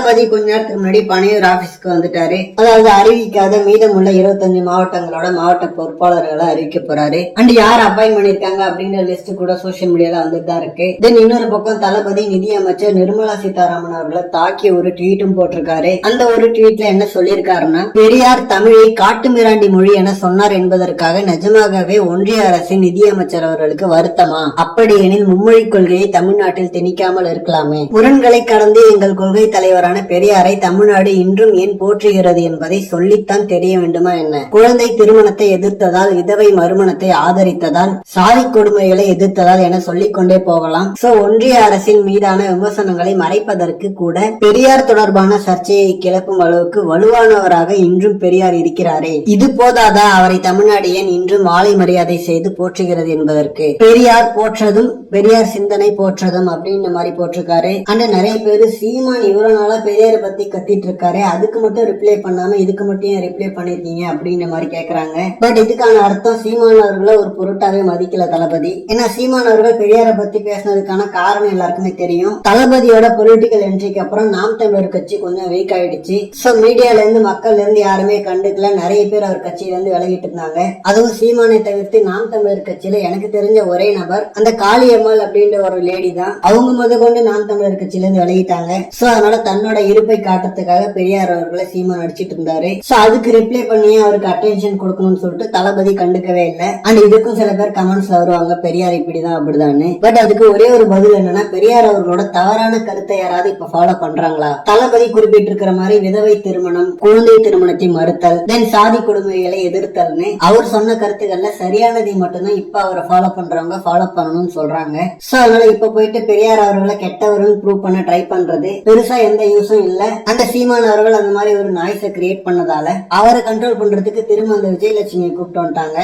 தளபதி கொஞ்ச நேரத்துக்கு முன்னாடி பனையூர் ஆபீஸ்க்கு வந்துட்டாரு. அதாவது அறிவிக்காத மீதமுள்ள 25 மாவட்டங்களோட மாவட்ட பொறுப்பாளர்களை அறிவிக்க போறாரு. அண்ட் யார் அப்பாயின் பண்ணிருக்காங்க அப்படின்ற லிஸ்ட் கூட சோசியல் மீடியால வந்துட்டு தான் இருக்கு. தென் இன்னொரு பக்கம் தளபதி நிதியமைச்சர் நிர்மலா சீதாராமன் அவர்களை தாக்கி ஒரு ட்வீட்டும் போட்டிருக்காரு. அந்த ஒரு ட்வீட்ல என்ன சொல்லியிருக்காருன்னா, பெரியார் தமிழை காட்டுமிராண்டி மொழி என சொன்னார் என்பதற்காக நிஜமாகவே ஒன்றிய அரசின் நிதியமைச்சர் அவர்களுக்கு வருத்தமா? அப்படியெனில் மும்மொழி கொள்கையை தமிழ்நாட்டில் திணிக்காமல் இருக்கலாமே. முரண்களை கடந்து எங்கள் கொள்கை தலைவரான பெரியாரை தமிழ்நாடு இன்றும் ஏன் போற்றுகிறது என்பதை சொல்லித்தான் தெரிய வேண்டுமா என்ன? குழந்தை திருமணத்தை எதிர்த்ததால், விதவை மறுமணத்தை ஆதரித்ததால், சாதி கொடுமைகளை எதிர்த்ததால் என சொல்லிக் கொண்டே போகலாம். ஒன்றிய அரசின் மீதான விமர்சனங்களை மறைப்பதற்கு கூட பெரியார் தொடர்பான சர்ச்சையை கிளப்பும் அளவுக்கு வலுவானவராக இன்றும் பெரியார் இருக்கிறாரே. இது போதாதா அவரை தமிழ்நாடு ஏன் இன்றும் மாலை மரியாதை செய்து போற்றுகிறது என்பதற்கு? பெரியார் போற்றதும் பெரியார் சிந்தனை போற்றதும் அப்படின்ற மாதிரி போட்டிருக்காரு. ஆனா நிறைய பேரு சீமான் இவ்வளவு நாளா பெரியாரை பத்தி கத்திட்டு இருக்காரு, அதுக்கு மட்டும் ரிப்ளை பண்ணாம இதுக்கு மட்டும் ஏன் ரிப்ளை பண்ணிருக்கீங்க அப்படின்ற மாதிரி கேக்குறாங்க. பட் இதுக்கான அர்த்தம் சீமான் அவர்களை ஒரு பொருட்டாவே மதிக்கல தளபதி. ஏன்னா சீமான் அவர்கள் பெரியாரை பத்தி பேசினதுக்கான காரணம் எல்லாருக்குமே தெரியும். தளபதியோட பொலிட்டிக்கல் என்ட்ரிக்கு அப்புறம் நாம் தமிழர் கட்சி கொஞ்சம் வீக் ஆயிடுச்சு. மீடியால இருந்து மக்கள்ல இருந்து யாருமே கண்டுக்கல. நிறைய பேர் அவர் கட்சியில இருந்து விலகிட்டு இருந்தாங்க. அதுவும் சீமானை தவிர்த்து நாம் தமிழர் கட்சியில எனக்கு தெரிஞ்ச ஒரே நபர் அந்த காளியம்மாள் அப்படின்ற ஒரு லேடி தான். அவங்க முதற்கொண்டு நாம் தமிழர் கட்சியில இருந்து விலகிட்டாங்க. அதனால தன்னோட இருப்பை காட்டுறதுக்காக பெரியார் அவர்களை சீமான் அடிச்சிட்டு இருந்தாரு. அதுக்கு ரிப்ளை பண்ணி அவருக்கு அட்டென்ஷன் கொடுக்கணும்னு சொல்லிட்டு தளபதி கண்டுக்கவே இல்லை. அண்ட் இதுக்கும் சில பேர் கமெண்ட்ஸ்ல வருவாங்க, பெரியார் இப்படிதான் அப்படிதான். பட் அதுக்கு ஒரே ஒரு பதில் என்னன்னா, பெரியார் அவர்களோட தவறான கருத்தை யாராவது இப்ப ஃபாலோ பண்றாங்களா? தளபதி குறிப்பிட்டு இருக்கிற மாதிரி விதவை திருமணம், குழந்தை திருமணத்தை மறுத்தல், தென் சாதி கொடுமைகளை எதிர்த்தல்னு அவர் சொன்ன கருத்துக்கள்ல சரியானதை மட்டும்தான் இப்ப அவரை ஃபாலோ பண்றவங்க ஃபாலோ பண்ணணும்னு சொல்றாங்க. அதனால இப்ப போயிட்டு பெரியார் அவர்களை கெட்டவர்னு ப்ரூவ் பண்ண ட்ரை பண்றது பெருசா எந்த யூஸும் இல்ல. அந்த சீமான் அவர்கள் அந்த மாதிரி ஒரு நாய்ஸை கிரியேட் பண்ணதால அவரை கண்ட்ரோல் பண்றதுக்கு திரும்ப அந்த விஜயலட்சுமியை கூப்பிட்டு வந்துட்டாங்க.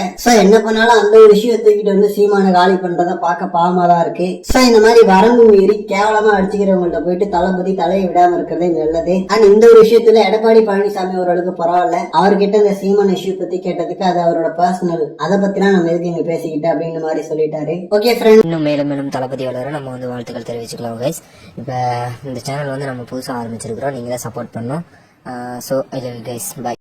என்ன பண்ணாலும் அந்த ஒரு விஷயம் தூக்கிட்டு வந்து சீமான காலி பண்றத பார்க்க பாவமா தான் இருக்கு. இந்த மாதிரி வரம்பு மீறி கேவலமா அடிச்சுக்கிறவங்கள்ட்ட போயிட்டு தளபதி தலையை விடாம இருக்கிறதே நல்லது. அண்ட் இந்த ஒரு விஷயத்துல எடப்பாடி பழனிசாமி அவர்களுக்கு பரவாயில்ல, அவர்கிட்ட இந்த சீமான் இஷ்யூ பத்தி கேட்டதுக்கு அது அவரோட பர்சனல், அதை பத்தினா நம்ம எதுக்கு இங்க பேசிக்கிட்டு அப்படின்னு மாதிரி சொல்லிட்டாரு. ஓகே ஃப்ரெண்ட், இன்னும் மேலும் மேலும் தளபதி வளர நம்ம வந்து வாழ்த்துக்கள் தெரிவிச்சுக்கலாம் கைஸ். இப்ப இந்த சேனல் வந்து நம்ம புதுசாக ஆரம்பிச்சிருக்கிறோம், நீங்களே சப்போர்ட் பண்ணோம். So I love you guys, by.